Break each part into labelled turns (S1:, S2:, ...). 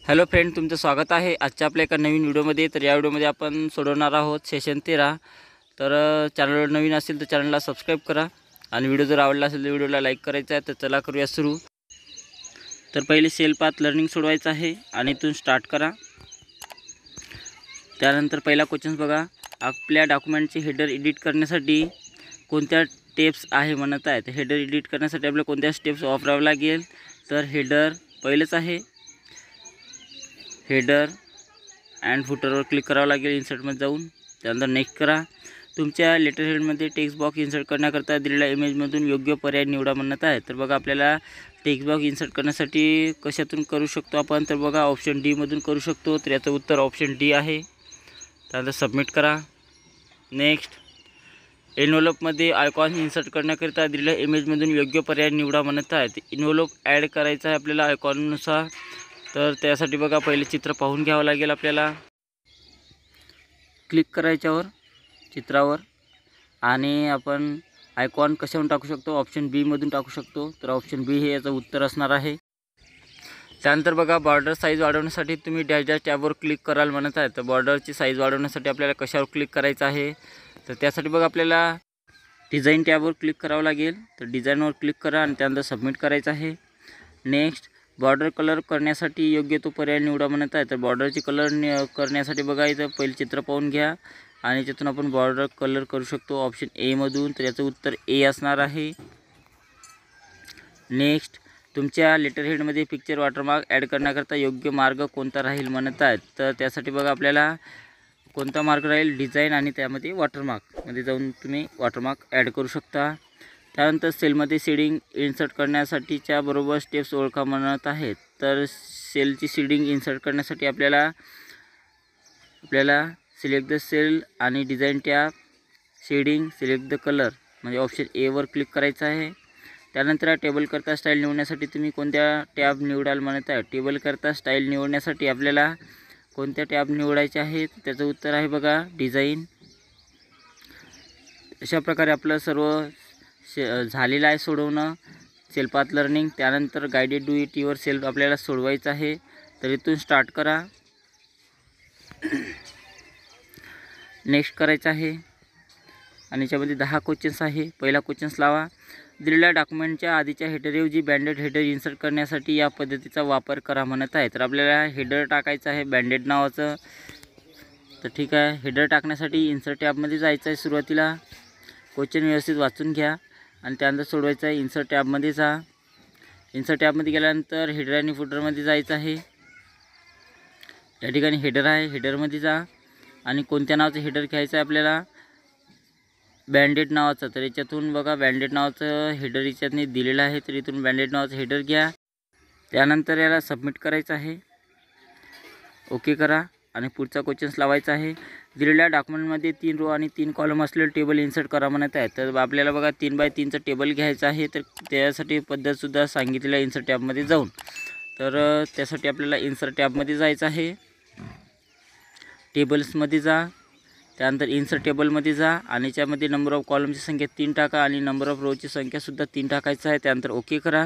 S1: Hello friend, तुमचं स्वागत आहे आजच्या आपल्या एका नवीन व्हिडिओमध्ये। तर या व्हिडिओमध्ये आपण सोडवणार आहोत सेशन 13। तर चॅनलवर नवीन असेल तर चॅनलला सबस्क्राईब करा आणि व्हिडिओ जर आवडला असेल तर व्हिडिओला लाईक करायचा आहे। तर चला करूया सुरू। तर पहिले सेल पाथ लर्निंग सोडवायचं आहे आणि इथून स्टार्ट करा। त्यानंतर पहिला क्वेश्चन बघा, आपल्या डॉक्युमेंटचे हेडर एडिट करण्यासाठी कोणत्या स्टेप्स आहे म्हणत आहे। तर हेडर एडिट करण्यासाठी आपल्याला कोणत्या स्टेप्स वापरावे लागेल। तर हेडर पहिलेच आहे, हेडर अँड फुटरवर क्लिक करावं लागेल इन्सर्टमध्ये जाऊन। त्यानंतर नेक्स्ट करा। तुमच्या लेटर हेडमध्ये टेक्स्ट बॉक्स इन्सर्ट करण्याकरता दिलेल्या इमेजमधून योग्य पर्याय निवडा म्हणत आहे। तर बघा, आपल्याला टेक्स्ट बॉक्स इन्सर्ट करण्यासाठी कशातून करू शकतो आपण। तर बघा, ऑप्शन डी मधून करू शकतो। तर याचं उत्तर ऑप्शन डी आहे। त्यानंतर सबमिट करा। नेक्स्ट, एन्व्हलपमध्ये आयकॉन इन्सर्ट करण्याकरिता दिलेल्या इमेजमधून योग्य पर्याय निवडा म्हणत आहे। तर एन्व्हलप ॲड करायचा आहे आपल्याला आयकॉननुसार। तर त्यासाठी बघा, पहिले चित्र पाहून घ्यावं लागेल आपल्याला। क्लिक करायच्यावर चित्रावर आणि आपण आयकॉन कशावरून टाकू शकतो, ऑप्शन बी मधून टाकू शकतो। तर ऑप्शन बी हे याचं उत्तर असणार आहे। त्यानंतर बघा, बॉर्डर साईज वाढवण्यासाठी तुम्ही डॅश डॅश टॅबवर क्लिक कराल म्हणत आहे। तर बॉर्डरची साईज वाढवण्यासाठी आपल्याला कशावर क्लिक करायचं आहे। तर त्यासाठी बघा, आपल्याला डिझाईन टॅबवर क्लिक करावं लागेल। तर डिझाईनवर क्लिक करा आणि त्यानंतर सबमिट करायचं आहे। नेक्स्ट, बॉर्डर कलर करण्यासाठी योग्य तो पर्याय निवडा म्हणत आहे। तर बॉर्डरची कलर करण्यासाठी बघा, इथं पहिले चित्र पाहून घ्या आणि त्यातून आपण बॉर्डर कलर करू शकतो ऑप्शन ए मधून। तर याचं उत्तर ए असणार आहे। नेक्स्ट, तुमच्या लेटर हेडमध्ये पिक्चर वॉटरमार्क ॲड करण्याकरता योग्य मार्ग कोणता राहील म्हणत आहेत। तर त्यासाठी बघा, आपल्याला कोणता मार्ग राहील, डिझाईन आणि त्यामध्ये वॉटरमार्कमध्ये जाऊन तुम्ही वॉटरमार्क ॲड करू शकता। त्यानंतर सेलमध्ये शेडिंग इन्सर्ट करण्यासाठीच्या बरोबर स्टेप्स ओळखा म्हणत आहेत। तर सेलची शेडिंग इन्सर्ट करण्यासाठी आपल्याला सिलेक्ट द सेल आणि design tab, shading, select the colour म्हणजे ऑप्शन ए वर क्लिक करायचं आहे। त्यानंतर टेबल करता स्टाईल निवडण्यासाठी तुम्ही कोणत्या टॅब निवडाल म्हणत आहे। टेबल करता स्टाईल निवडण्यासाठी आपल्याला कोणत्या टॅब निवडायचे आहेत। त्याचं उत्तर आहे बघा, डिझाईन। अशा प्रकारे आपलं सर्व झालेलं आहे सोडवणं सेल पाथ लर्निंग। त्यानंतर guided do it your self आपल्याला सोडवायचं आहे। तर इथून स्टार्ट करा, नेक्स्ट करायचं आहे आणि याच्यामध्ये 10 क्वेश्चन्स आहे। पहिला क्वेश्चन्स लावा, दिलेल्या डॉक्युमेंटच्या आधीच्या हेडरऐवजी बँडेड हेडर इन्सर्ट करण्यासाठी या पद्धतीचा वापर करा म्हणत आहे। तर आपल्याला हेडर टाकायचं आहे बँडेड नावाचं। तर ठीक आहे, हेडर टाकण्यासाठी इन्सर्ट टॅबमध्ये जायचं आहे। सुरुवातीला क्वेश्चन व्यवस्थित वाचून घ्या आणि त्यानंतर सोडवायचं आहे। इन्सर्ट टॅबमध्ये जा। इन्सर्ट टॅबमध्ये गेल्यानंतर हेडर आणि फुटरमध्ये जायचं आहे। या ठिकाणी हेडर आहे, हेडरमध्ये जा आणि कोणत्या नावाचं हेडर घ्यायचं आहे आपल्याला, बँडेड नावाचं। तर याच्यातून बघा, बँडेड नावाचं हेडर याच्यातनी दिलेलं आहे। तर इथून बँडेड नावाचं हेडर घ्या। त्यानंतर याला सबमिट करायचं आहे, ओके करा आणि पुढचा क्वेश्चन्स लावायचा आहे। दिलेल्या डॉक्युमेंटमध्ये 3 रो आणि 3 कॉलम असलेले टेबल इन्सर्ट करा म्हणत आहे। तर आपल्याला बघा 3 बाय 3चं टेबल घ्यायचं आहे। तर त्यासाठी पद्धतसुद्धा सांगितलेलं आहे इन्सर्ट टॅबमध्ये जाऊन। तर त्यासाठी आपल्याला इन्सर्ट टॅबमध्ये जायचं आहे, टेबल्समध्ये जा। त्यानंतर इन्सर्ट टेबलमध्ये जा आणि याच्यामध्ये नंबर ऑफ कॉलमची संख्या 3 टाका आणि नंबर ऑफ रोची संख्यासुद्धा 3 टाकायचं आहे। त्यानंतर ओके करा,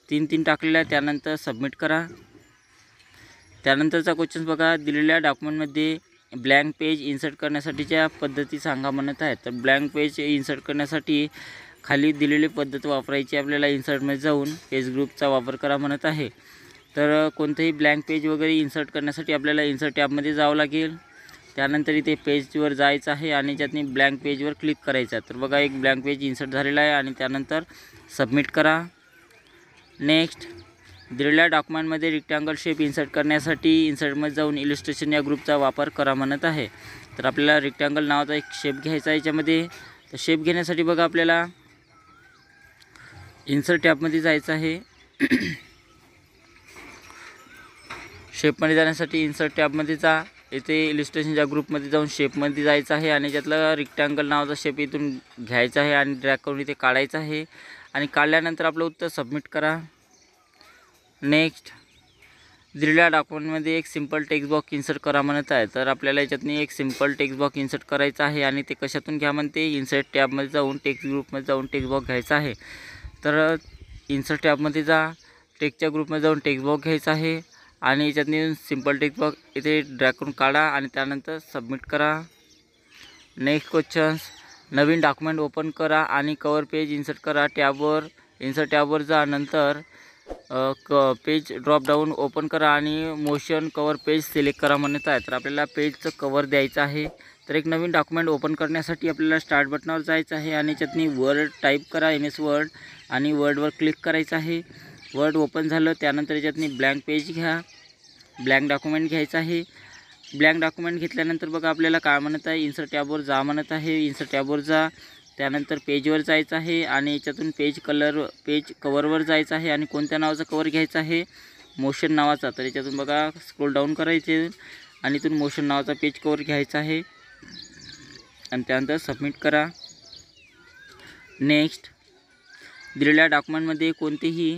S1: 3 टाकलेलं आहे। त्यानंतर सबमिट करा। त्यानंतरचा क्वेश्चन बघा, दिलेल्या डॉक्युमेंटमध्ये ब्लँक पेज इन्सर्ट करण्यासाठीच्या पद्धती सांगा म्हणत आहे। तर ब्लँक पेज इन्सर्ट करण्यासाठी खाली दिलेली पद्धत वापरायची आपल्याला। इन्सर्टमध्ये जाऊन पेज ग्रुपचा वापर करा म्हणत आहे। तर कोणतंही ब्लँक पेज वगैरे इन्सर्ट करण्यासाठी आपल्याला इन्सर्ट टॅबमध्ये जावं लागेल। त्यानंतर इथे पेजवर जायचं आहे आणि त्यातनी ब्लँक पेजवर क्लिक करायचं आहे। तर बघा, एक ब्लँक पेज इन्सर्ट झालेला आहे आणि त्यानंतर सबमिट करा। नेक्स्ट, दिलेल्या डॉक्युमेंटमध्ये रेक्टँगल शेप इन्सर्ट करण्यासाठी इन्सर्टमध्ये जाऊन इलिस्ट्रेशन या ग्रुपचा वापर करा म्हणत आहे। तर आपल्याला रेक्टँगल नावाचा एक शेप घ्यायचा आहे याच्यामध्ये। तर शेप घेण्यासाठी बघा, आपल्याला इन्सर्ट टॅबमध्ये जायचं आहे। शेपमध्ये जाण्यासाठी इन्सर्ट टॅबमध्ये जा, इथे इलिस्ट्रेशनच्या ग्रुपमध्ये जाऊन शेपमध्ये जायचं आहे आणि त्यातला रेक्टँगल नावाचा शेप इथून घ्यायचा आहे आणि ड्रॅग करून इथे काढायचा आहे आणि काढल्यानंतर आपलं उत्तर सबमिट करा। नेक्स्ट, दिलेल्या डॉक्युमेंटमध्ये एक सिंपल टेक्स्ट बॉक्स इन्सर्ट करा म्हणत आहे। तर आपल्याला याच्यातनी एक सिंपल टेक्स्ट बॉक्स इन्सर्ट करायचा आहे आणि ते कशातून घ्या म्हणते, इन्सर्ट टॅबमध्ये जाऊन टेक्स्ट ग्रुपमध्ये जाऊन टेक्स्ट बॉक्स घ्यायचा आहे। तर इन्सर्ट टॅबमध्ये जा, टेक्स्टच्या ग्रुपमध्ये जाऊन टेक्स्ट बॉक्स घ्यायचा आहे आणि याच्यातून सिम्पल टेक्स्ट बॉक्स इथे ड्रॅग करून काढा आणि त्यानंतर सबमिट करा. नेक्स्ट क्वेश्चन्स, नवीन डॉक्युमेंट ओपन करा आणि कवर पेज इन्सर्ट करा. इन्सर्ट टॅबवर जा. नंतर पेज ड्रॉप डाऊन ओपन करा आणि मोशन कवर पेज सिलेक्ट करा म्हणत आहे. तर आपल्याला पेजचं कवर द्यायचं आहे. तर एक नवीन डॉक्युमेंट ओपन करण्यासाठी आपल्याला स्टार्ट बटनावर जायचं आहे आणि याच्यातून वर्ड टाईप करा, MS वर्ड, आणि वर्डवर क्लिक करायचं आहे. वर्ड ओपन झालं. त्यानंतर याच्यातून ब्लँक पेज घ्या, ब्लँक डॉक्युमेंट घ्यायचं आहे. ब्लँक डॉक्युमेंट घेतल्यानंतर बघा आपल्याला काय म्हणत आहे, इन्सर्ट टॅबवर जा म्हणत आहे. इन्सर्ट टॅबवर जा. त्यानंतर पेजवर जायचं आहे आणि याच्यातून पेज कवरवर जायचं आहे आणि कोणत्या नावाचा कवर घ्यायचा आहे, मोशन नावाचा. तर याच्यातून बघा स्क्रोल डाऊन करायचे आणि इथून मोशन नावाचा पेज कवर घ्यायचा आहे आणि त्यानंतर सबमिट करा. नेक्स्ट, दिलेल्या डॉक्युमेंटमध्ये कोणतेही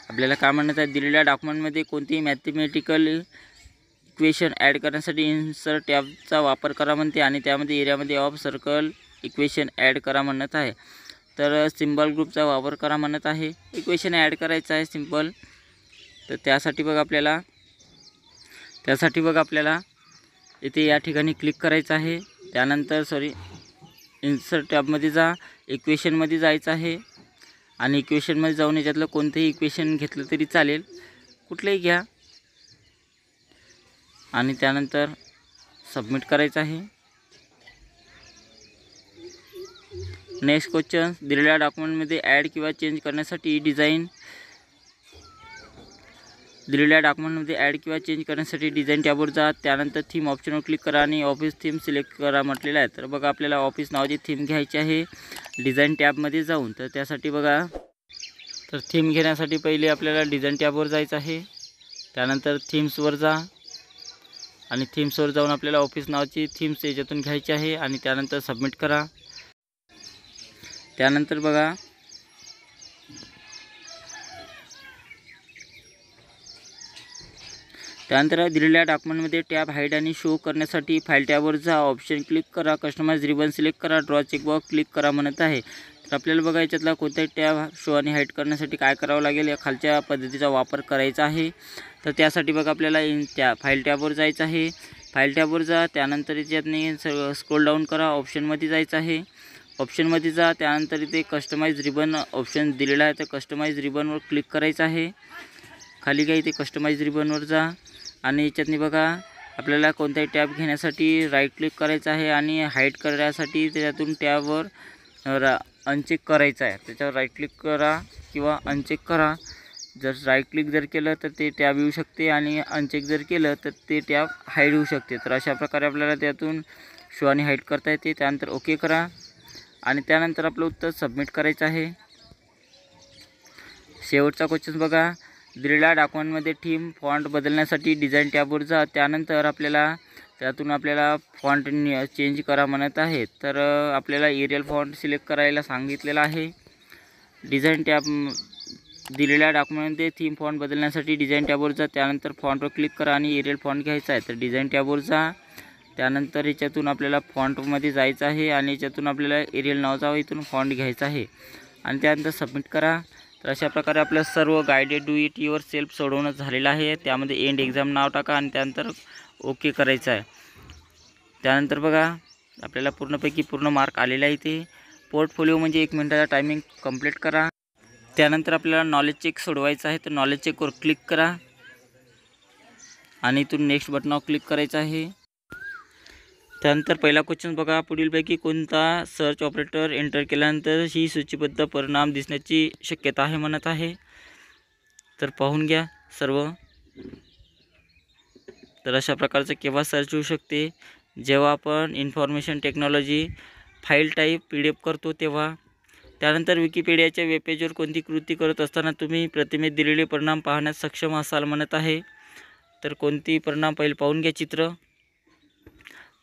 S1: आपल्याला काय म्हणत आहे, दिलेल्या डॉक्युमेंटमध्ये कोणतेही मॅथमॅटिकल इक्वेशन ॲड करण्यासाठी इन्सर्ट टॅबचा वापर करा म्हणते आणि त्यामध्ये एरियामध्ये ऑफ सर्कल इक्वेशन ॲड करा म्हणत आहे. तर सिम्बॉल ग्रुपचा वापर करा म्हणत आहे. इक्वेशन ॲड करायचं आहे सिम्पल. तर त्यासाठी बघा आपल्याला इथे या ठिकाणी क्लिक करायचं आहे. त्यानंतर इन्सर्ट टॅबमध्ये जा, इक्वेशनमध्ये जायचं आहे आणि इक्वेशनमध्ये जाऊन याच्यातलं कोणतेही इक्वेशन घेतलं तरी चालेल, कुठलंही घ्या आणि त्यानंतर सबमिट करायचं आहे. नेक्स्ट क्वेश्चन, दिलेल्या डॉक्युमेंटमध्ये ॲड किंवा चेंज करण्यासाठी डिझाईन टॅबवर जा. त्यानंतर थीम ऑप्शनवर क्लिक करा आणि ऑफिस थीम सिलेक्ट करा म्हटलेलं आहे. तर बघा आपल्याला ऑफिस नावाची थीम घ्यायची आहे डिझाईन टॅबमध्ये जाऊन. तर त्यासाठी बघा, तर थीम घेण्यासाठी पहिले आपल्याला डिझाईन टॅबवर जायचं आहे. त्यानंतर थीम्सवर जा आणि थीम्सवर जाऊन आपल्याला ऑफिस नावाची थीम्स याच्यातून घ्यायची आहे आणि त्यानंतर सबमिट करा. त्यानंतर बघा दिलेल्या डॉक्युमेंटमध्ये टॅब हाईड आणि शो करण्यासाठी फाईल टॅबवर जा, ऑप्शन क्लिक करा, कस्टमाइज रिबन सिलेक्ट करा, ड्रॉ चेकबॉक्स क्लिक करा म्हणत आहे. तर आपल्याला बघा याच्यातला कोणताही टॅब शो आणि हाईड करण्यासाठी काय करावं लागेल, या खालच्या पद्धतीचा वापर करायचा आहे. तर त्यासाठी बघा आपल्याला फाईल टॅबवर जायचं आहे. फाईल टॅबवर जा. त्यानंतर याच्यातनी स्क्रोल डाऊन करा, ऑप्शनमध्ये जायचं आहे. ऑप्शनमध्ये जा. त्यानंतर इथे कस्टमाइज रिबन ऑप्शन दिलेला आहे. तर कस्टमाइज रिबनवर क्लिक करायचं आहे. खाली काय इथे कस्टमाइज रिबनवर जा आणि याच्यातनी बघा आपल्याला कोणताही टॅब घेण्यासाठी राईट क्लिक करायचं आहे आणि हाईड करण्यासाठी त्याच्यातून टॅबवर अनचेक करायचं आहे. त्याच्यावर राईट क्लिक करा किंवा अनचेक करा. जर राईट क्लिक जर केलं तर ते टॅब येऊ शकते आणि अनचेक जर केलं तर ते टॅब हाईड होऊ शकते. तर अशा प्रकारे आपल्याला त्यातून शो आणि हाईड करता येते. त्यानंतर ओके करा आणि त्यानंतर आपलं उत्तर सबमिट करायचं आहे. शेवटचा क्वेश्चन बघा, दिलेल्या डॉक्युमेंटमध्ये थीम फॉन्ट बदलण्यासाठी डिझाईन टॅबवर जा. त्यानंतर त्यातून आपल्याला फॉन्ट चेंज करा म्हणत आहे. तर आपल्याला एरियल फॉन्ट सिलेक्ट करायला सांगितलेलं आहे. डिझाईन टॅब दिलेल्या डॉक्युमेंटमध्ये थीम फॉन्ट बदलण्यासाठी डिझाईन टॅबवर जा. त्यानंतर फॉन्टवर क्लिक करा आणि एरियल फॉन्ट घ्यायचा आहे. तर डिझाईन टॅबवर जा. त्यानंतर याच्यातून आपल्याला फॉन्टमध्ये जायचं आहे आणि याच्यातून आपल्याला एरियल नावाचा इथून फॉन्ट घ्यायचा आहे आणि त्यानंतर सबमिट करा. तर अशा प्रकारे आपलं सर्व guided do it your self सोडवणं झालेलं आहे. त्यामध्ये एंड एक्झाम नाव टाका आणि त्यानंतर ओके करायचं आहे. त्यानंतर बघा आपल्याला पूर्णपैकी पूर्ण मार्क आलेला आहे. इथे पोर्टफोलिओ म्हणजे 1 मिनिटाचा टायमिंग कंप्लीट करा. त्यानंतर आपल्याला नॉलेज चेक सोडवायचं आहे. तर नॉलेज चेकवर क्लिक करा आणि इथून नेक्स्ट बटनावर क्लिक करायचं आहे. त्यानंतर पहिला क्वेश्चन बघा, पुढीलपैकी कोणता सर्च ऑपरेटर एंटर केल्यानंतर ही सूचीबद्ध परिणाम दिसण्याची शक्यता आहे म्हणत आहे. तर पाहून घ्या सर्व. तर अशा प्रकारचं केव्हा सर्च होऊ शकते, जेव्हा आपण information technology file type PDF करतो तेव्हा. त्यानंतर विकिपीडियाच्या वेबपेजवर कोणती कृती करत असताना तुम्ही प्रतिमेत दिलेले परिणाम पाहण्यास सक्षम असाल म्हणत आहे. तर कोणती परिणाम पहिले पाहून घ्या चित्र.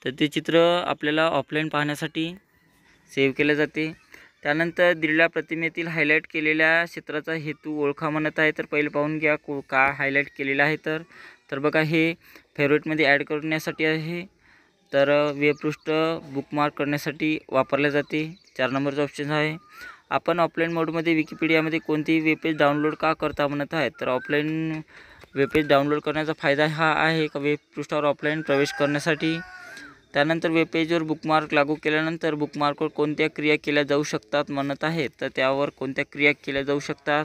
S1: तर ते चित्र आपल्याला ऑफलाईन पाहण्यासाठी सेव्ह केले जाते. त्यानंतर दिलेल्या प्रतिमेतील हायलाईट केलेल्या क्षेत्राचा हेतू ओळखा म्हणत आहे. तर पहिले पाहून घ्या काय हायलाईट केलेलं आहे. तर बघा हे फेवरेटमध्ये ॲड करण्यासाठी आहे. तर वेबपृष्ठ बुकमार्क करण्यासाठी वापरले जाते. 4 नंबरचा ऑप्शन आहे. आपण ऑफलाईन मोडमध्ये विकिपीडियामध्ये कोणतीही वेबपेज डाउनलोड का करता म्हणत आहे. तर ऑफलाईन वेबपेज डाउनलोड करण्याचा फायदा हा आहे का वेबपृष्ठावर ऑफलाईन प्रवेश करण्यासाठी. त्यानंतर वेबपेजवर बुकमार्क लागू केल्यानंतर बुकमार्कवर कोणत्या क्रिया केल्या जाऊ शकतात म्हणत आहे. तर त्यावर कोणत्या क्रिया केल्या जाऊ शकतात.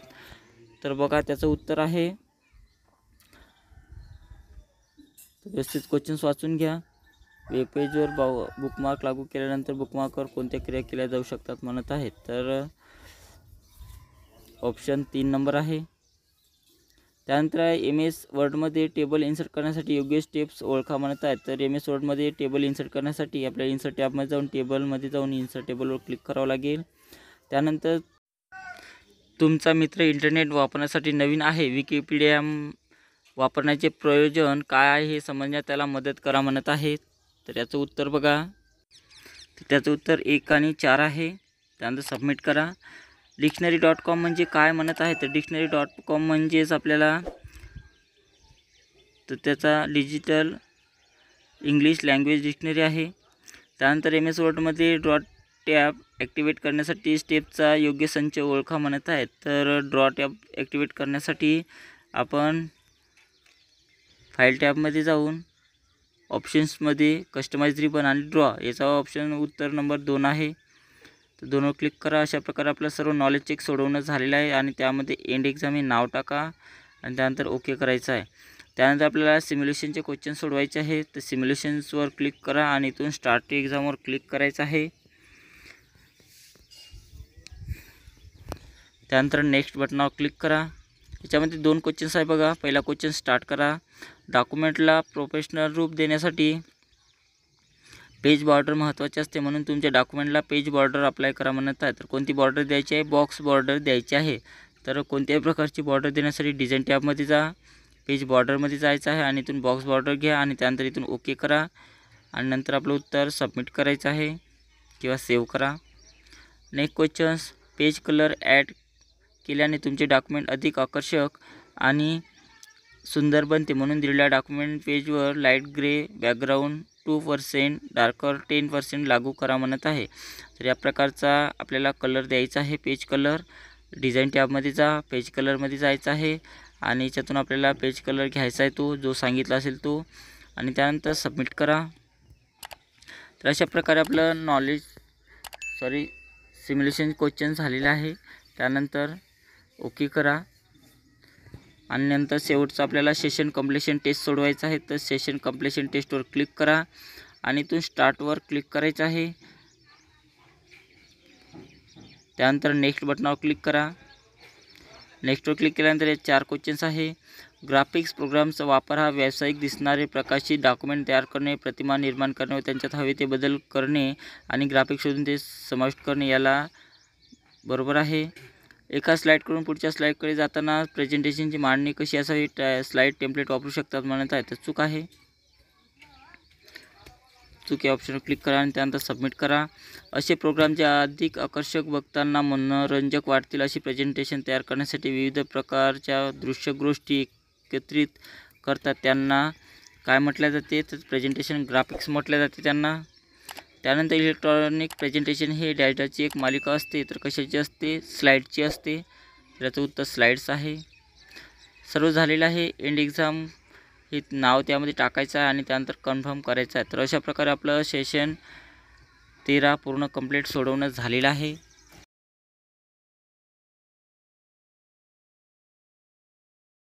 S1: तर बघा त्याचं उत्तर आहे, व्यवस्थित क्वेश्चन्स वाचून घ्या. वेबपेजवर बुकमार्क लागू केल्यानंतर बुकमार्कवर कोणत्या क्रिया केल्या जाऊ शकतात म्हणत आहेत. तर ऑप्शन 3 नंबर आहे. त्यानंतर MS वर्डमध्ये टेबल इन्सर्ट करण्यासाठी योग्य स्टेप्स ओळखा म्हणत आहेत. तर MS वर्डमध्ये टेबल इन्सर्ट करण्यासाठी आपल्याला इन्सर्ट टॅबमध्ये जाऊन टेबलमध्ये जाऊन इन्सर्ट टेबलवर क्लिक करावं लागेल. त्यानंतर तुमचा मित्र इंटरनेट वापरण्यासाठी नवीन आहे, विकिपीडिया वापरण्याचे प्रयोजन काय आहे हे समजण्यात त्याला मदत करा म्हणत आहेत. तर याचं उत्तर बघा, तर त्याचं उत्तर 1 आणि 4 आहे. त्यानंतर सबमिट करा. डिक्शनरी.com म्हणजे काय म्हणत आहे. तर डिक्शनरी.com म्हणजेच आपल्याला तर त्याचा डिजिटल इंग्लिश लँग्वेज डिक्शनरी आहे. त्यानंतर MS वर्डमध्ये ड्रॉ टॅब ॲक्टिवेट करण्यासाठी स्टेपचा योग्य संच ओळखा म्हणत आहेत. तर ड्रॉ टॅब ॲक्टिवेट करण्यासाठी आपण फाईल टॅबमध्ये जाऊन ऑप्शन्समध्ये कस्टमाइज रिबन आणि ड्रॉ याचा ऑप्शन उत्तर नंबर 2 आहे. तर 2वर क्लिक करा. अशा प्रकारे आपलं सर्व नॉलेज चेक सोडवणं झालेलं आहे आणि त्यामध्ये एंड एक्झाम हे नाव टाका आणि त्यानंतर ओके करायचं आहे. त्यानंतर आपल्याला सिम्युलेशनचे क्वेश्चन सोडवायचे आहेत. तर सिम्युलेशन्सवर क्लिक करा आणि इथून स्टार्ट एक्झामवर क्लिक करायचं आहे. त्यानंतर नेक्स्ट बटनावर क्लिक करा. याच्यामध्ये 2 क्वेश्चन्स आहे बघा. पहिला क्वेश्चन स्टार्ट करा. डॉक्युमेंटला प्रोफेशनल रूप देण्यासाठी पेज बॉर्डर महत्त्वाचे असते, म्हणून तुमच्या डॉक्युमेंटला पेज बॉर्डर अप्लाय करा म्हणत आहे. तर कोणती बॉर्डर द्यायची आहे. बॉक्स बॉर्डर द्यायची आहे. तर कोणत्याही प्रकारची बॉर्डर देण्यासाठी डिझाईन टॅबमध्ये जा, पेज बॉर्डरमध्ये जायचं आहे आणि इथून बॉक्स बॉर्डर घ्या आणि त्यानंतर इथून ओके करा आणि नंतर आपलं उत्तर सबमिट करायचं आहे किंवा सेव्ह करा. Next questions, page colour add केल्याने तुमचे डॉक्युमेंट अधिक आकर्षक आणि सुंदर बनते, म्हणून दिलेल्या डॉक्युमेंट पेजवर लाईट ग्रे बॅकग्राऊंड 2%, डार्कर 10% लागू करा म्हणत आहे. तर या प्रकारचा आपल्याला कलर द्यायचा आहे. पेज कलर डिझाईन टॅबमध्ये जा, पेज कलरमध्ये जायचं आहे आणि याच्यातून आपल्याला पेज कलर घ्यायचा आहे तो जो सांगितला असेल तो आणि त्यानंतर सबमिट करा. तर अशा प्रकारे आपलं सिम्युलेशन क्वेश्चन झालेलं आहे. त्यानंतर ओके करा आणि नंतर शेवटचं आपल्याला सेशन कंप्लीशन टेस्ट सोडवायचं आहे. तर सेशन कंप्लीशन टेस्टवर क्लिक करा आणि इथून स्टार्टवर क्लिक करायचं आहे. त्यानंतर नेक्स्ट बटनावर क्लिक करा. नेक्स्टवर क्लिक केल्यानंतर 4 क्वेश्चन्स आहे. ग्राफिक्स प्रोग्रामचा वापर हा व्यावसायिक दिसणारे प्रकाशित डॉक्युमेंट तयार करणे, प्रतिमा निर्माण करणे व त्यांच्यात हवे ते बदल करणे आणि ग्राफिक्स शोधून ते समाविष्ट करणे याला बरोबर आहे. एका स्लाईडकडून पुढच्या स्लाईडकडे जाताना प्रेझेंटेशनची मांडणी कशी असावी, स्लाईड टेम्पलेट वापरू शकतात म्हणत आहे. तर चूक आहे. चूक या ऑप्शनवर क्लिक करा आणि त्यानंतर सबमिट करा. असे प्रोग्राम जे अधिक आकर्षक, बघताना मनोरंजक वाटतील अशी प्रेझेंटेशन तयार करण्यासाठी विविध प्रकारच्या दृश्य गोष्टी एकत्रित करतात त्यांना काय म्हटले जाते. तर प्रेझेंटेशन ग्राफिक्स म्हटले जाते त्यांना. त्यानंतर इलेक्ट्रॉनिक प्रेझेंटेशन हे डेटाची एक मालिका असते. तर कशाची असते. स्लाईडची असते. त्याचं उत्तर स्लाईड्स आहे. सर्व झालेलं आहे. एंड एक्झाम हे नाव त्यामध्ये टाकायचं आहे आणि त्यानंतर कन्फर्म करायचं आहे. तर अशा प्रकारे आपलं सेशन 13 पूर्ण कंप्लीट सोडवणं झालेलं आहे.